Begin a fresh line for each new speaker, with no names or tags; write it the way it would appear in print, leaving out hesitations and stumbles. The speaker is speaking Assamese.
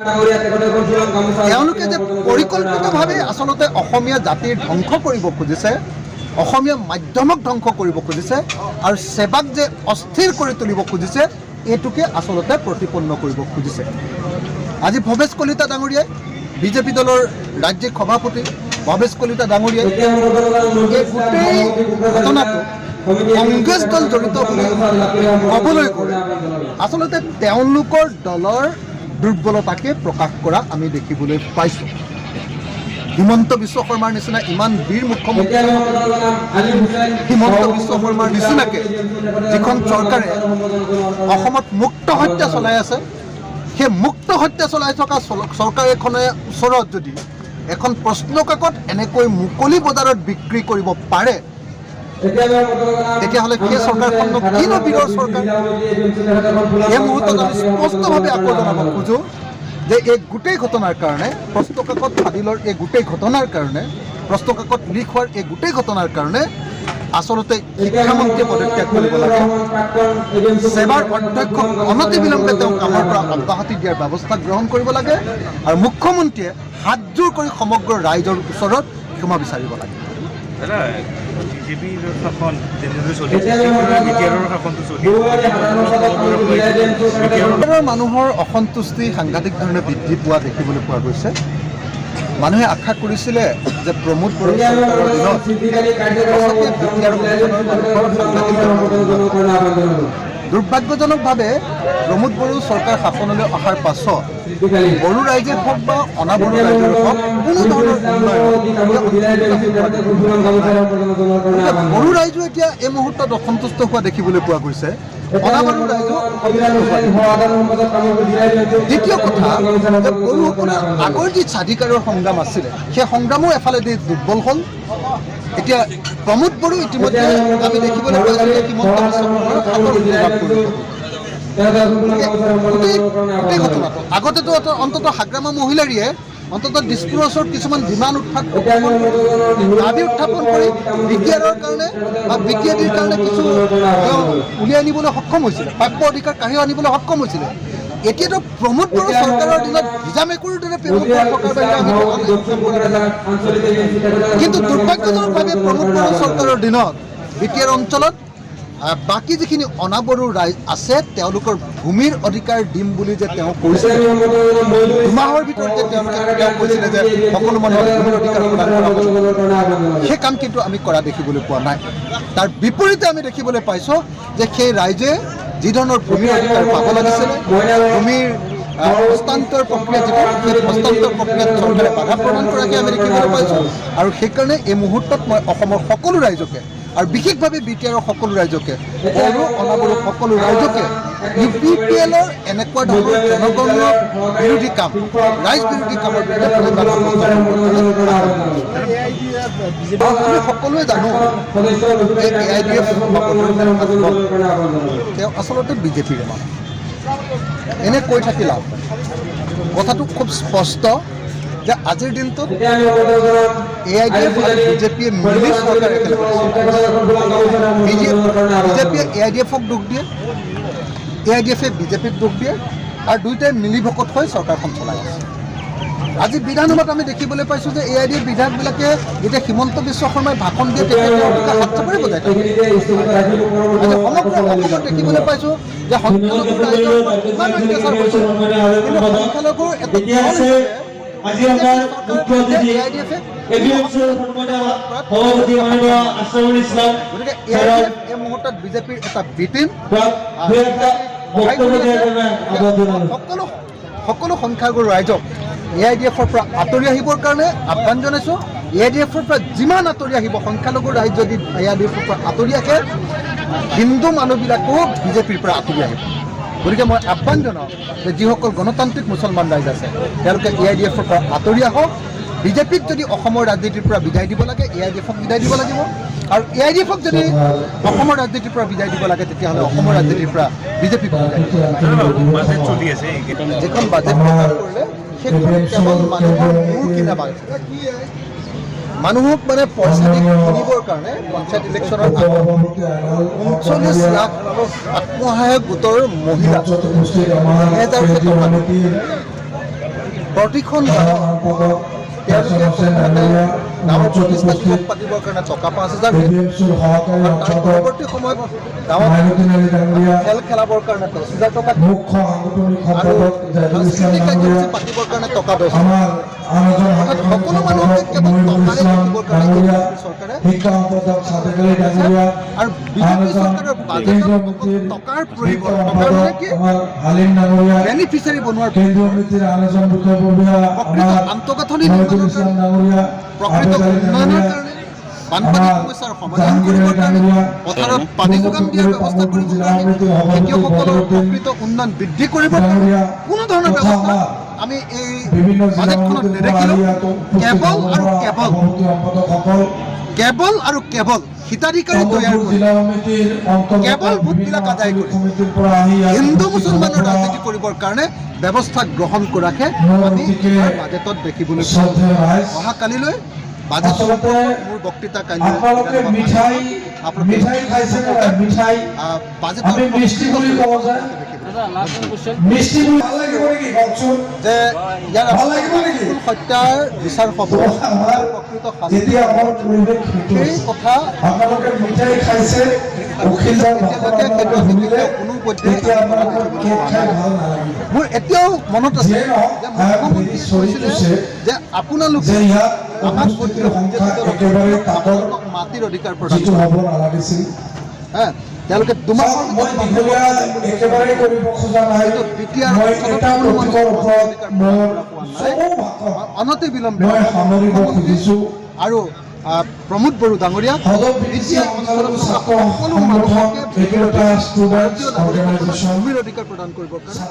তেওঁলোকে যে পৰিকল্পিতভাৱে আচলতে অসমীয়া জাতিৰ ধ্বংস কৰিব খুজিছে, অসমীয়া মাধ্যমক ধ্বংস কৰিব খুজিছে আৰু সেৱাক যে অস্থিৰ কৰি তুলিব খুজিছে, এইটোকে আচলতে প্ৰতিপন্ন কৰিব খুজিছে। আজি ভৱেশ কলিতা ডাঙৰীয়াই, বিজেপি দলৰ ৰাজ্যিক সভাপতি ভৱেশ কলিতা ডাঙৰীয়াই এই গোটেই ঘটনাটো কংগ্ৰেছ দল জড়িত বুলি ক'বলৈ গ'লে আচলতে তেওঁলোকৰ দলৰ দুৰ্বলতাকে প্ৰকাশ কৰা আমি দেখিবলৈ পাইছোঁ। হিমন্ত বিশ্ব শৰ্মাৰ নিচিনা ইমান বীৰ মুখ্যমন্ত্ৰী হিমন্ত বিশ্ব শৰ্মাৰ নিচিনাকৈ যিখন চৰকাৰে অসমত মুক্ত হত্যা চলাই আছে, সেই মুক্ত হত্যা চলাই থকা চৰকাৰ এখনে ওচৰত যদি এখন প্ৰশ্নকাকত এনেকৈ মুকলি বজাৰত বিক্ৰী কৰিব পাৰে, তেতিয়াহ'লে সেই চৰকাৰখননো কিনো বীৰৰ চৰকাৰ? এই মুহূৰ্তত আমি স্পষ্টভাৱে আকৌ জনাব খোজোঁ যে এই গোটেই ঘটনাৰ কাৰণে, প্ৰশ্নকাকত ফাদিলৰ এই গোটেই ঘটনাৰ কাৰণে, প্ৰশ্নকাকত লিক হোৱাৰ এই গোটেই ঘটনাৰ কাৰণে আচলতে শিক্ষামন্ত্ৰীয়ে পদত্যাগ কৰিব লাগে। সেৱাৰ অধ্যক্ষক অনতিবিলম্বে তেওঁ কামৰ পৰা অব্যাহতি দিয়াৰ ব্যৱস্থা গ্ৰহণ কৰিব লাগে আৰু মুখ্যমন্ত্ৰীয়ে হাতযোৰ কৰি সমগ্ৰ ৰাইজৰ ওচৰত ক্ষমা বিচাৰিব লাগে। মানুহৰ অসন্তুষ্টি সাংঘাতিক ধৰণে বৃদ্ধি পোৱা দেখিবলৈ পোৱা গৈছে। মানুহে আশা কৰিছিলে যে প্ৰমোদ বড়ো চৰকাৰৰ দিনত দুৰ্ভাগ্যজনকভাৱে প্ৰমোদ বড়ো চৰকাৰ শাসনলৈ অহাৰ পাছত বড়ো ৰাইজে হওক বা অনাবড়ো ৰাইজৰ হওক কোনো ধৰণৰ বড়ো ৰাইজো এতিয়া এই মুহূৰ্তত অসন্তুষ্ট হোৱা দেখিবলৈ পোৱা গৈছে। অনাবড়ো ৰাইজো দ্বিতীয় কথা যে বড়োসকলৰ আগৰ যি স্বাধিকাৰৰ সংগ্ৰাম আছিলে, সেই সংগ্ৰামো এফালেদি দুৰ্বল হ'ল। এতিয়া প্ৰমোদ বড়ো ইতিমধ্যে আমি দেখিবলৈ পাইছোঁ যে হিমন্ত বিশ্ব গোটেই ঘটনাটো আগতেতো অন্ততঃ হাগ্ৰামা মহিলাৰীয়ে অন্ততঃ দিছপুৰৰ ওচৰত কিছুমান বিমান দাবী উত্থাপন কৰি বিটিআৰৰ কাৰণে বা বিটিআদিৰ কাৰণে কিছু উলিয়াই আনিবলৈ সক্ষম হৈছিলে, প্ৰাপ্য অধিকাৰ কাঢ়ি আনিবলৈ সক্ষম হৈছিলে। এতিয়াতো প্ৰমোদ বড়ো চৰকাৰৰ দিনত ভিজা মেকুৰীৰ দৰে পেমেণ্ট থকাৰ বাহিৰে কিন্তু দুৰ্ভাগ্যজনকভাৱে প্ৰমোদ বড়ো চৰকাৰৰ দিনত বিটিআৰ অঞ্চলত বাকী যিখিনি অনাবড়ো ৰাইজ আছে তেওঁলোকৰ ভূমিৰ অধিকাৰ দিম বুলি যে তেওঁ কৈছিলে, দুমাহৰ ভিতৰত যে তেওঁ কৈছিলে যে সকলো মানুহৰ ভূমিৰ অধিকাৰ প্ৰদান কৰা হ'ব, সেই কাম কিন্তু আমি কৰা দেখিবলৈ পোৱা নাই। তাৰ বিপৰীতে আমি দেখিবলৈ পাইছোঁ যে সেই ৰাইজে যি ধৰণৰ ভূমিৰ অধিকাৰ পাব লাগিছিলে, ভূমিৰ হস্তান্তৰ প্ৰক্ৰিয়া যিটো, সেই হস্তান্তৰ প্ৰক্ৰিয়াত চৰকাৰে বাধা প্ৰদান কৰাকৈ আমি দেখিবলৈ পাইছোঁ। আৰু সেইকাৰণে এই মুহূৰ্তত মই অসমৰ সকলো ৰাইজকে আৰু বিশেষভাৱে বিটিআৰৰ সকলো ৰাইজকে, বড়ো অনাবড়ো সকলো ৰাইজকে UPPLৰ এনেকুৱা ধৰণৰ জনগণৰ বিৰোধী কাম, ৰাইজ বিৰোধী কামৰ বিৰুদ্ধে আমি সকলোৱে জানো যে AIDF তেওঁ আচলতে বিজেপিৰে মানুহ। এনে কৈ থাকি লাভ, কথাটো খুব স্পষ্ট যে আজিৰ দিনটোত AIDF আৰু বিজেপিয়ে মিলি চৰকাৰ বিজেপিয়ে AIDFক দুখ দিয়ে, AIDFে বিজেপিক দুখ দিয়ে আৰু দুয়োটাই মিলি ভকত হৈ চৰকাৰখন চলাই আছে। আজি বিধানসভাত আমি দেখিবলৈ পাইছোঁ যে AIDF বিধায়কবিলাকে যেতিয়া হিমন্ত বিশ্ব শৰ্মাই ভাষণ দিয়ে তেতিয়া তেওঁলোকে হাত চাপৰি বজাই থাকে। আজি সমগ্ৰ অসমত দেখিবলৈ পাইছোঁ যে সংখ্যালঘু ৰাইজৰ ইমান অত্যাচাৰ হৈছে, কিন্তু সংখ্যালঘুৰ এটা আজি আমাৰ মুখ্যমন্ত্ৰী গতিকে এই মুহূৰ্তত বিজেপিৰ এটা বিটিন সকলো সংখ্যাগুৰু ৰাইজক AIDFৰ পৰা আঁতৰি আহিবৰ কাৰণে আহ্বান জনাইছোঁ। AIDFৰ পৰা যিমান আঁতৰি আহিব, সংখ্যালঘু ৰাইজ যদি AIDFৰ পৰা আঁতৰি আহে, হিন্দু মানুহবিলাকো বিজেপিৰ পৰা আঁতৰি আহিব। গতিকে মই আহ্বান জনাওঁ যে যিসকল গণতান্ত্ৰিক মুছলমান ৰাইজ আছে তেওঁলোকে AIDFৰ পৰা আঁতৰি আহক। বিজেপিক যদি অসমৰ ৰাজনীতিৰ পৰা বিদায় দিব লাগে, AIDFক বিদায় দিব লাগিব। আৰু AIDFক যদি অসমৰ ৰাজনীতিৰ পৰা বিদায় দিব লাগে, তেতিয়াহ'লে অসমৰ ৰাজনীতিৰ পৰা বিজেপিক যিখন বাজেট প্ৰকাশ কৰিলে সেইখন কেৱল মানুহৰ মূৰ কিনা বাজেট। মানুহক মানে পইচা দি কিনিবৰ কাৰণে পঞ্চায়ত ইলেকশ্যনৰ আগত ৩৯ লাখ আত্মসহায়ক গোটৰ মহিলা ১,০০০ প্ৰতিখন গাঁৱত তেওঁলোকে গাঁৱৰ প্ৰতিষ্ঠা দিৱস পাতিবৰ কাৰণে টকা 5,000 তাৰ পৰৱৰ্তী সময়ত গাঁৱত খেল খেলাবৰ কাৰণে 10,000 টকা আৰু সাংস্কৃতিক কাৰ্যসূচী পাতিবৰ কাৰণে টকা 10,000 অৰ্থাৎ সকলো মানুহকে কেৱল টকাৰে পাতিবৰ কাৰণে চৰকাৰে আৰু বিজেপি চৰকাৰৰ বাজেটত টকাৰ প্ৰয়োগ টকাৰ মানে কি বেনিফিচিয়াৰী বনোৱাৰ প্ৰকৃত আন্তঃগাঁথনি নিৰ্মাণৰ কাৰণে প্ৰকৃত উন্নয়নৰ কাৰণে বানপানী সমস্যাৰ সমাধান কৰিবৰ কাৰণে পথাৰত পানী যোগান দিয়াৰ ব্যৱস্থা কৰিবৰ কাৰণে খেতিয়কসকলৰ প্ৰকৃত উন্নয়ন বৃদ্ধি কৰিবৰ কাৰণে কোনো ধৰণৰ ব্যৱস্থা আমি এই বাজেটখনত নেদেখিলোঁ। কেৱল আৰু কেৱল হিতাধিকাৰী তৈয়াৰ কৰি কেৱল ভোটবিলাক আদায় কৰি হিন্দু মুছলমানৰ ৰাজনীতি কৰিবৰ কাৰণে ব্যৱস্থা গ্ৰহণ কৰাকে আমি বাজেটত দেখিবলৈ পাওঁ। অহাকালিলৈ বাজেটৰ মোৰ বক্তৃতা কাইলৈ যে ইয়াৰ হত্যাৰ বিচাৰ হ'ব প্ৰকৃত সেই কথা কোনো পধ্যে মোৰ এতিয়াও মনত আছে যে মুখ্যমন্ত্ৰীয়ে কৈছিলে যে আপোনালোকে আমাক মাটিৰ অধিকাৰ প্ৰদান হ'ব নালাগিছিল। তেওঁলোকে অনতি বিলম্বে আৰু প্ৰমোদ বড়ো ডাঙৰীয়া সকলো মানুহকে ভূমিৰ অধিকাৰ প্ৰদান কৰিবৰ কাৰণে